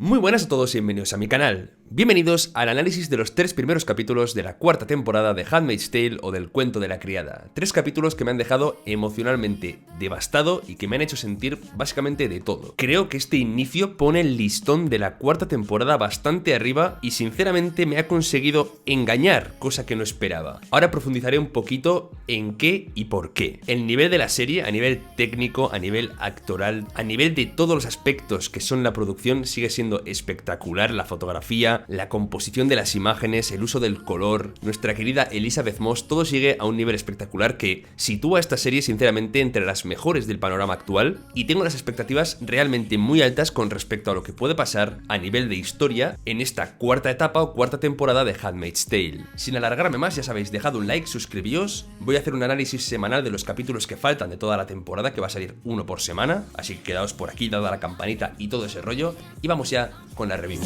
Muy buenas a todos y bienvenidos a mi canal. Bienvenidos al análisis de los 3 primeros capítulos de la cuarta temporada de Handmaid's Tale o del Cuento de la Criada. 3 capítulos que me han dejado emocionalmente devastado y que me han hecho sentir básicamente de todo. Creo que este inicio pone el listón de la cuarta temporada bastante arriba y sinceramente me ha conseguido engañar, cosa que no esperaba. Ahora profundizaré un poquito en qué y por qué. El nivel de la serie, a nivel técnico, a nivel actoral, a nivel de todos los aspectos que son la producción, sigue siendo espectacular. La fotografía, la composición de las imágenes, el uso del color, nuestra querida Elisabeth Moss, todo sigue a un nivel espectacular que sitúa a esta serie sinceramente entre las mejores del panorama actual, y tengo las expectativas realmente muy altas con respecto a lo que puede pasar a nivel de historia en esta cuarta etapa o cuarta temporada de Handmaid's Tale. Sin alargarme más, ya sabéis, dejad un like, suscribíos, voy a hacer un análisis semanal de los capítulos que faltan de toda la temporada, que va a salir uno por semana, así que quedaos por aquí, dad a la campanita y todo ese rollo, y vamos ya con la review.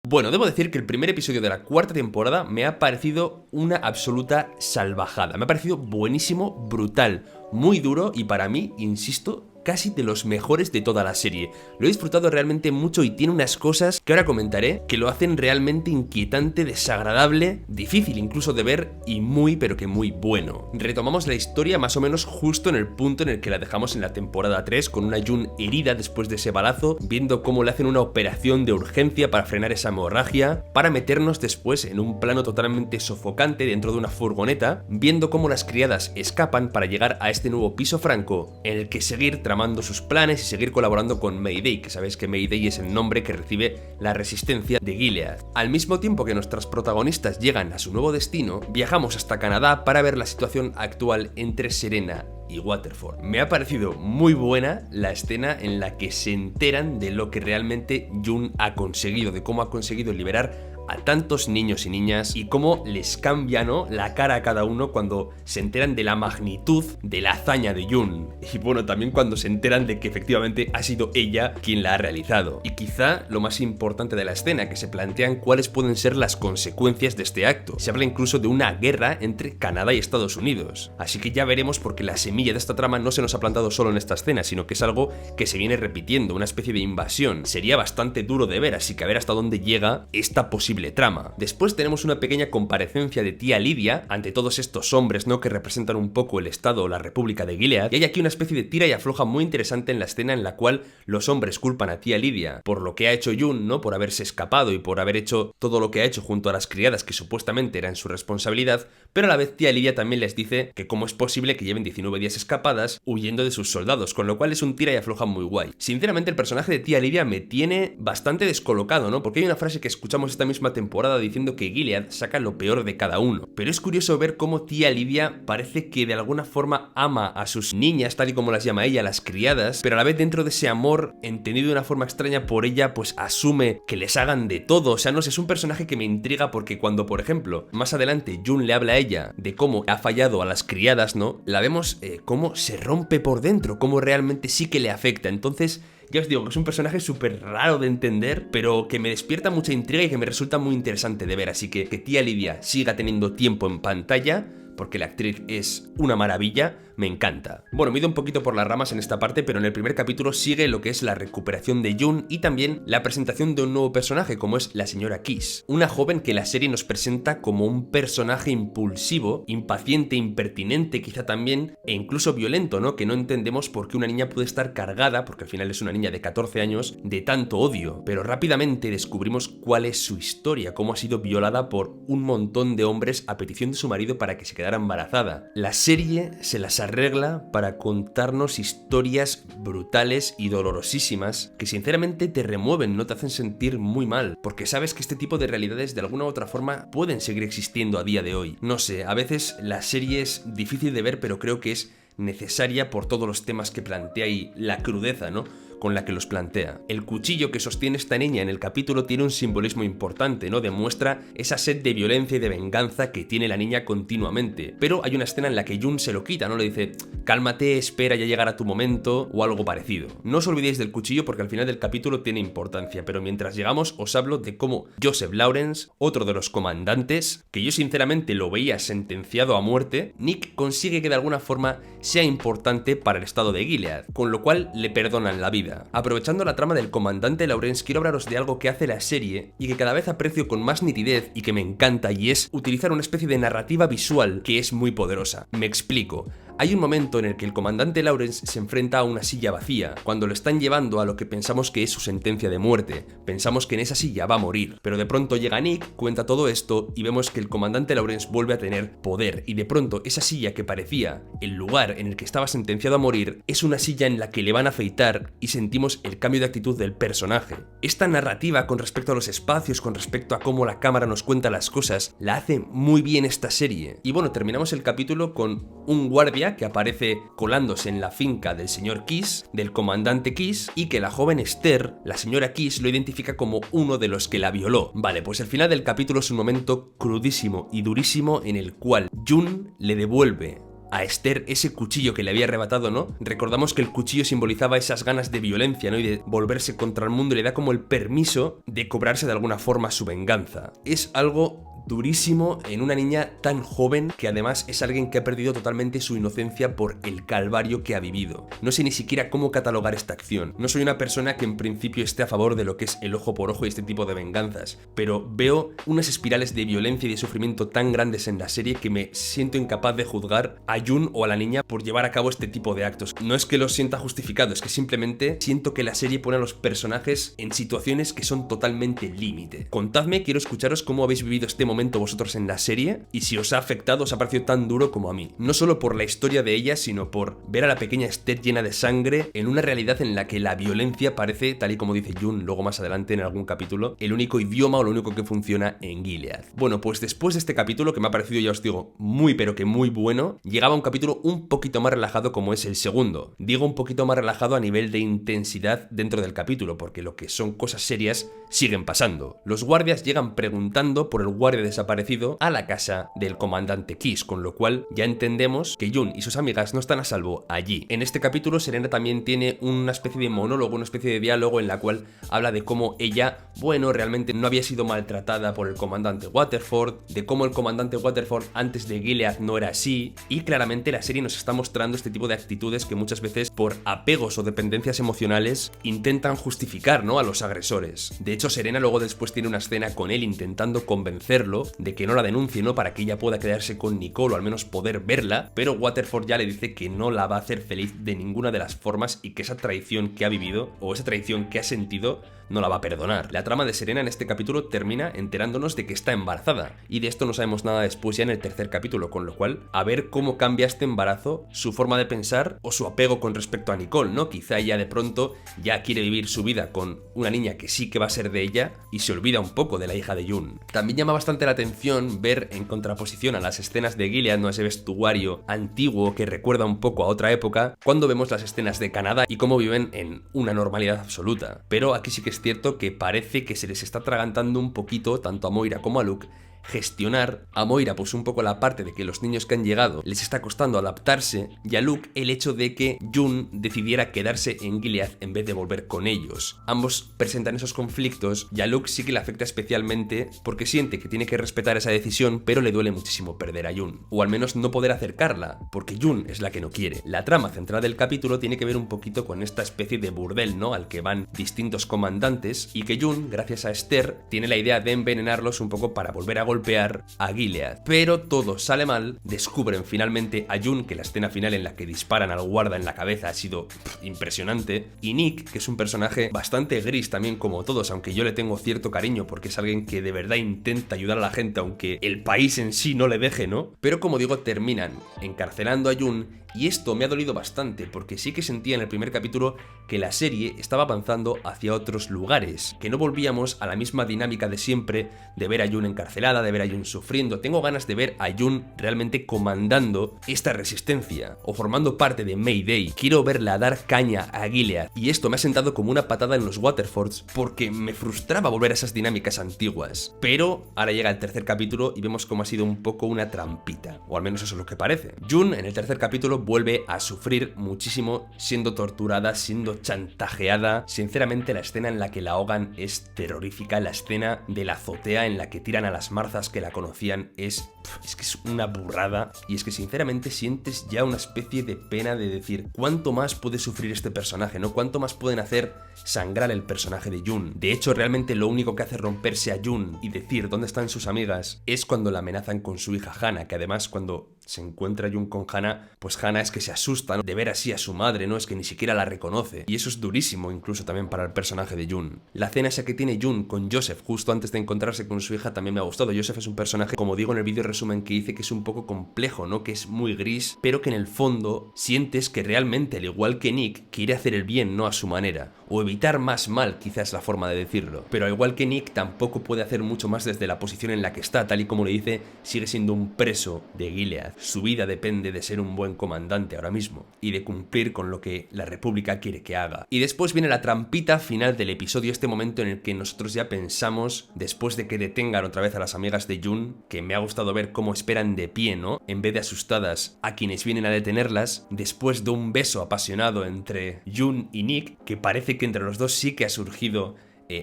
Bueno, debo decir que el primer episodio de la cuarta temporada me ha parecido una absoluta salvajada. Me ha parecido buenísimo, brutal, muy duro y para mí, insisto, casi de los mejores de toda la serie. Lo he disfrutado realmente mucho y tiene unas cosas que ahora comentaré que lo hacen realmente inquietante, desagradable, difícil incluso de ver y muy pero que muy bueno. Retomamos la historia más o menos justo en el punto en el que la dejamos en la temporada 3 con una June herida después de ese balazo, viendo cómo le hacen una operación de urgencia para frenar esa hemorragia, para meternos después en un plano totalmente sofocante dentro de una furgoneta, viendo cómo las criadas escapan para llegar a este nuevo piso franco en el que seguir tramando sus planes y seguir colaborando con Mayday, que sabéis que Mayday es el nombre que recibe la resistencia de Gilead. Al mismo tiempo que nuestras protagonistas llegan a su nuevo destino, viajamos hasta Canadá para ver la situación actual entre Serena y Waterford. Me ha parecido muy buena la escena en la que se enteran de lo que realmente June ha conseguido, de cómo ha conseguido liberar a tantos niños y niñas y cómo les cambia, ¿no?, la cara a cada uno cuando se enteran de la magnitud de la hazaña de June. Y bueno, también cuando se enteran de que efectivamente ha sido ella quien la ha realizado. Y quizá lo más importante de la escena, que se plantean cuáles pueden ser las consecuencias de este acto. Se habla incluso de una guerra entre Canadá y Estados Unidos. Así que ya veremos, porque la semilla de esta trama no se nos ha plantado solo en esta escena, sino que es algo que se viene repitiendo, una especie de invasión. Sería bastante duro de ver, así que a ver hasta dónde llega esta posible trama. Después tenemos una pequeña comparecencia de tía Lidia ante todos estos hombres, ¿no?, que representan un poco el estado o la república de Gilead, y hay aquí una especie de tira y afloja muy interesante en la escena en la cual los hombres culpan a tía Lidia por lo que ha hecho June, ¿no?, por haberse escapado y por haber hecho todo lo que ha hecho junto a las criadas que supuestamente eran su responsabilidad, pero a la vez tía Lidia también les dice que cómo es posible que lleven 19 días escapadas huyendo de sus soldados, con lo cual es un tira y afloja muy guay. Sinceramente, el personaje de tía Lidia me tiene bastante descolocado, ¿no?, porque hay una frase que escuchamos esta misma temporada diciendo que Gilead saca lo peor de cada uno, pero es curioso ver cómo tía Lidia parece que de alguna forma ama a sus niñas, tal y como las llama ella, las criadas, pero a la vez dentro de ese amor, entendido de una forma extraña por ella, pues asume que les hagan de todo. O sea, no sé, es un personaje que me intriga porque cuando, por ejemplo, más adelante June le habla a ella de cómo ha fallado a las criadas, ¿no?, la vemos cómo se rompe por dentro, cómo realmente sí que le afecta. Entonces, ya os digo que es un personaje súper raro de entender, pero que me despierta mucha intriga y que me resulta muy interesante de ver, así que tía Lidia siga teniendo tiempo en pantalla, porque la actriz es una maravilla, me encanta. Bueno, me he ido un poquito por las ramas en esta parte, pero en el primer capítulo sigue lo que es la recuperación de June y también la presentación de un nuevo personaje, como es la señora Kiss, una joven que la serie nos presenta como un personaje impulsivo, impaciente, impertinente quizá también, e incluso violento, ¿no?, que no entendemos por qué una niña puede estar cargada, porque al final es una niña de 14 años, de tanto odio, pero rápidamente descubrimos cuál es su historia, cómo ha sido violada por un montón de hombres a petición de su marido para que se quedara embarazada. La serie se las arregla para contarnos historias brutales y dolorosísimas que sinceramente te remueven, no te hacen sentir muy mal, porque sabes que este tipo de realidades de alguna u otra forma pueden seguir existiendo a día de hoy. No sé, a veces la serie es difícil de ver, pero creo que es necesaria por todos los temas que plantea y la crudeza, ¿no?, con la que los plantea. El cuchillo que sostiene esta niña en el capítulo tiene un simbolismo importante, ¿no? Demuestra esa sed de violencia y de venganza que tiene la niña continuamente. Pero hay una escena en la que Jun se lo quita, ¿no? Le dice, cálmate, espera, ya llegará tu momento, o algo parecido. No os olvidéis del cuchillo porque al final del capítulo tiene importancia, pero mientras llegamos os hablo de cómo Joseph Lawrence, otro de los comandantes, que yo sinceramente lo veía sentenciado a muerte, Nick consigue que de alguna forma sea importante para el estado de Gilead, con lo cual le perdonan la vida. Aprovechando la trama del comandante Lawrence, quiero hablaros de algo que hace la serie y que cada vez aprecio con más nitidez y que me encanta, y es utilizar una especie de narrativa visual que es muy poderosa. Me explico. Hay un momento en el que el comandante Lawrence se enfrenta a una silla vacía, cuando lo están llevando a lo que pensamos que es su sentencia de muerte. Pensamos que en esa silla va a morir, pero de pronto llega Nick, cuenta todo esto y vemos que el comandante Lawrence vuelve a tener poder, y de pronto esa silla que parecía el lugar en el que estaba sentenciado a morir es una silla en la que le van a afeitar, y sentimos el cambio de actitud del personaje. Esta narrativa con respecto a los espacios, con respecto a cómo la cámara nos cuenta las cosas, la hace muy bien esta serie. Y bueno, terminamos el capítulo con un guardia que aparece colándose en la finca del señor Kiss, del comandante Kiss, y que la joven Esther, la señora Kiss, lo identifica como uno de los que la violó. Vale, pues el final del capítulo es un momento crudísimo y durísimo en el cual Jun le devuelve a Esther ese cuchillo que le había arrebatado, ¿no? Recordamos que el cuchillo simbolizaba esas ganas de violencia, ¿no? Y de volverse contra el mundo, y le da como el permiso de cobrarse de alguna forma su venganza. Es algo durísimo en una niña tan joven, que además es alguien que ha perdido totalmente su inocencia por el calvario que ha vivido. No sé ni siquiera cómo catalogar esta acción. No soy una persona que en principio esté a favor de lo que es el ojo por ojo y este tipo de venganzas, pero veo unas espirales de violencia y de sufrimiento tan grandes en la serie que me siento incapaz de juzgar a Jun o a la niña por llevar a cabo este tipo de actos. No es que lo sienta justificado, es que simplemente siento que la serie pone a los personajes en situaciones que son totalmente límite. Contadme, quiero escucharos cómo habéis vivido este momento vosotros en la serie y si os ha afectado, os ha parecido tan duro como a mí. No solo por la historia de ella, sino por ver a la pequeña Esther llena de sangre en una realidad en la que la violencia parece, tal y como dice Jun luego más adelante en algún capítulo, el único idioma o lo único que funciona en Gilead. Bueno, pues después de este capítulo, que me ha parecido, ya os digo, muy pero que muy bueno, llegaba un capítulo un poquito más relajado como es el segundo. Digo un poquito más relajado a nivel de intensidad dentro del capítulo, porque lo que son cosas serias siguen pasando. Los guardias llegan preguntando por el guardia desaparecido a la casa del comandante Kiss, con lo cual ya entendemos que Jun y sus amigas no están a salvo allí. En este capítulo Serena también tiene una especie de monólogo, una especie de diálogo en la cual habla de cómo ella, bueno, realmente no había sido maltratada por el comandante Waterford, de cómo el comandante Waterford antes de Gilead no era así, y claramente la serie nos está mostrando este tipo de actitudes que muchas veces por apegos o dependencias emocionales intentan justificar, ¿no?, a los agresores. De hecho, Serena luego después tiene una escena con él intentando convencerlo de que no la denuncie, ¿no?, para que ella pueda quedarse con Nicole o al menos poder verla, pero Waterford ya le dice que no la va a hacer feliz de ninguna de las formas y que esa traición que ha vivido o esa traición que ha sentido no la va a perdonar. La trama de Serena en este capítulo termina enterándonos de que está embarazada, y de esto no sabemos nada después ya en el tercer capítulo, con lo cual a ver cómo cambia este embarazo su forma de pensar o su apego con respecto a Nicole, ¿no? Quizá ella de pronto ya quiere vivir su vida con una niña que sí que va a ser de ella y se olvida un poco de la hija de Jun. También llama bastante la atención ver en contraposición a las escenas de Gilead, ¿no?, ese vestuario antiguo que recuerda un poco a otra época, cuando vemos las escenas de Canadá y cómo viven en una normalidad absoluta. Pero aquí sí que es cierto que parece que se les está atragantando un poquito, tanto a Moira como a Luke, gestionar. A Moira pues un poco la parte de que los niños que han llegado les está costando adaptarse, y a Luke el hecho de que Jun decidiera quedarse en Gilead en vez de volver con ellos. Ambos presentan esos conflictos y a Luke sí que le afecta especialmente porque siente que tiene que respetar esa decisión, pero le duele muchísimo perder a Jun, o al menos no poder acercarla, porque Jun es la que no quiere. La trama central del capítulo tiene que ver un poquito con esta especie de burdel, ¿no?, al que van distintos comandantes, y que Jun, gracias a Esther, tiene la idea de envenenarlos un poco para volver a golpear a Gilead. Pero todo sale mal, descubren finalmente a Jun, que la escena final en la que disparan al guarda en la cabeza ha sido impresionante, y Nick, que es un personaje bastante gris también como todos, aunque yo le tengo cierto cariño porque es alguien que de verdad intenta ayudar a la gente aunque el país en sí no le deje, ¿no? Pero como digo, terminan encarcelando a Jun, y esto me ha dolido bastante porque sí que sentía en el primer capítulo que la serie estaba avanzando hacia otros lugares, que no volvíamos a la misma dinámica de siempre de ver a Jun encarcelada, nada de ver a Jun sufriendo, tengo ganas de ver a Jun realmente comandando esta resistencia o formando parte de Mayday. Quiero verla dar caña a Gilead, y esto me ha sentado como una patada en los Waterfords porque me frustraba volver a esas dinámicas antiguas. Pero ahora llega el tercer capítulo y vemos cómo ha sido un poco una trampita, o al menos eso es lo que parece. Jun en el tercer capítulo vuelve a sufrir muchísimo siendo torturada, siendo chantajeada. Sinceramente la escena en la que la ahogan es terrorífica, la escena de la azotea en la que tiran a las marzas que la conocían es que es una burrada, y es que sinceramente sientes ya una especie de pena de decir cuánto más puede sufrir este personaje, ¿no? Cuánto más pueden hacer sangrar el personaje de Jun. De hecho, realmente lo único que hace romperse a Jun y decir dónde están sus amigas es cuando la amenazan con su hija Hana, que además cuando se encuentra Jun con Hana, pues Hana es que se asusta, ¿no?, de ver así a su madre, ¿no? Es que ni siquiera la reconoce, y eso es durísimo incluso también para el personaje de Jun. La cena esa que tiene Jun con Joseph justo antes de encontrarse con su hija también me ha gustado. Joseph es un personaje, como digo en el vídeo resumen que hice, que es un poco complejo, ¿no? Que es muy gris, pero que en el fondo sientes que realmente, al igual que Nick, quiere hacer el bien, no a su manera, o evitar más mal, quizás es la forma de decirlo. Pero al igual que Nick, tampoco puede hacer mucho más desde la posición en la que está, tal y como le dice, sigue siendo un preso de Gilead. Su vida depende de ser un buen comandante ahora mismo, y de cumplir con lo que la República quiere que haga. Y después viene la trampita final del episodio, este momento en el que nosotros ya pensamos, después de que detengan otra vez a las amigas de Jun, que me ha gustado ver cómo esperan de pie, ¿no?, en vez de asustadas a quienes vienen a detenerlas, después de un beso apasionado entre Jun y Nick, que parece que entre los dos sí que ha surgido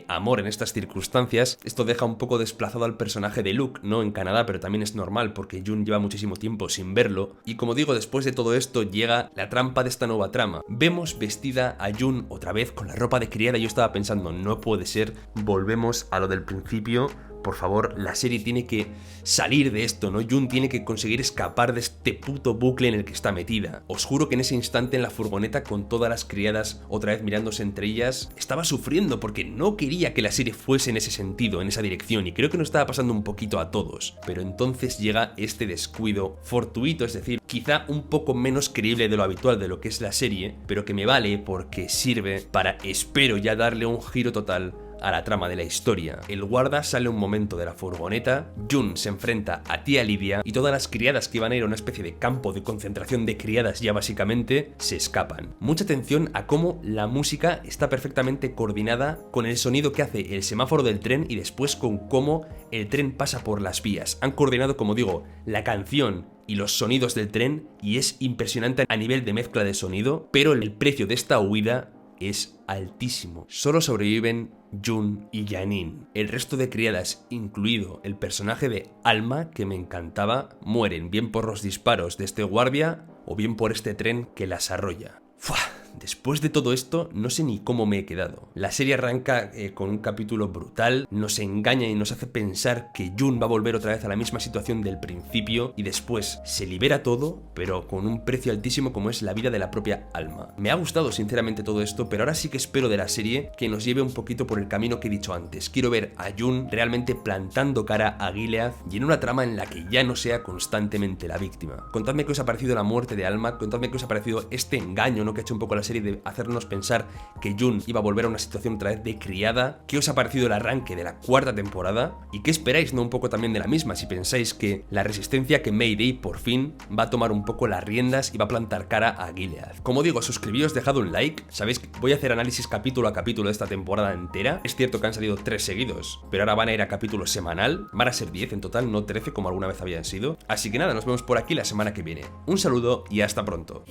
amor en estas circunstancias. Esto deja un poco desplazado al personaje de Luke, ¿no?, en Canadá, pero también es normal porque Jun lleva muchísimo tiempo sin verlo. Y como digo, después de todo esto llega la trampa de esta nueva trama. Vemos vestida a Jun otra vez con la ropa de criada. Yo estaba pensando, no puede ser, volvemos a lo del principio. Por favor, la serie tiene que salir de esto, ¿no? Jun tiene que conseguir escapar de este puto bucle en el que está metida. Os juro que en ese instante en la furgoneta con todas las criadas otra vez mirándose entre ellas, estaba sufriendo porque no quería que la serie fuese en ese sentido, en esa dirección, y creo que nos estaba pasando un poquito a todos. Pero entonces llega este descuido fortuito, es decir, quizá un poco menos creíble de lo habitual de lo que es la serie, pero que me vale porque sirve para, espero ya, darle un giro total a la trama de la historia. El guarda sale un momento de la furgoneta, Jun se enfrenta a tía Lidia y todas las criadas que iban a ir a una especie de campo de concentración de criadas ya básicamente se escapan. Mucha atención a cómo la música está perfectamente coordinada con el sonido que hace el semáforo del tren y después con cómo el tren pasa por las vías. Han coordinado, como digo, la canción y los sonidos del tren y es impresionante a nivel de mezcla de sonido, pero el precio de esta huida es altísimo. Solo sobreviven Jun y Janine. El resto de criadas, incluido el personaje de Alma, que me encantaba, mueren bien por los disparos de este guardia o bien por este tren que las arrolla. ¡Fua! Después de todo esto, no sé ni cómo me he quedado. La serie arranca con un capítulo brutal, nos engaña y nos hace pensar que Jun va a volver otra vez a la misma situación del principio y después se libera todo, pero con un precio altísimo como es la vida de la propia Alma. Me ha gustado sinceramente todo esto, pero ahora sí que espero de la serie que nos lleve un poquito por el camino que he dicho antes. Quiero ver a Jun realmente plantando cara a Gilead y en una trama en la que ya no sea constantemente la víctima. Contadme qué os ha parecido la muerte de Alma, contadme qué os ha parecido este engaño, ¿no?, que ha hecho un poco la serie de hacernos pensar que Jun iba a volver a una situación otra vez de criada. ¿Qué os ha parecido el arranque de la cuarta temporada? ¿Y qué esperáis, no, un poco también de la misma? Si pensáis que la resistencia, que Mayday por fin va a tomar un poco las riendas y va a plantar cara a Gilead. Como digo, suscribíos, dejad un like. Sabéis que voy a hacer análisis capítulo a capítulo de esta temporada entera. Es cierto que han salido 3 seguidos, pero ahora van a ir a capítulo semanal. Van a ser 10 en total, no 13 como alguna vez habían sido. Así que nada, nos vemos por aquí la semana que viene. Un saludo y hasta pronto.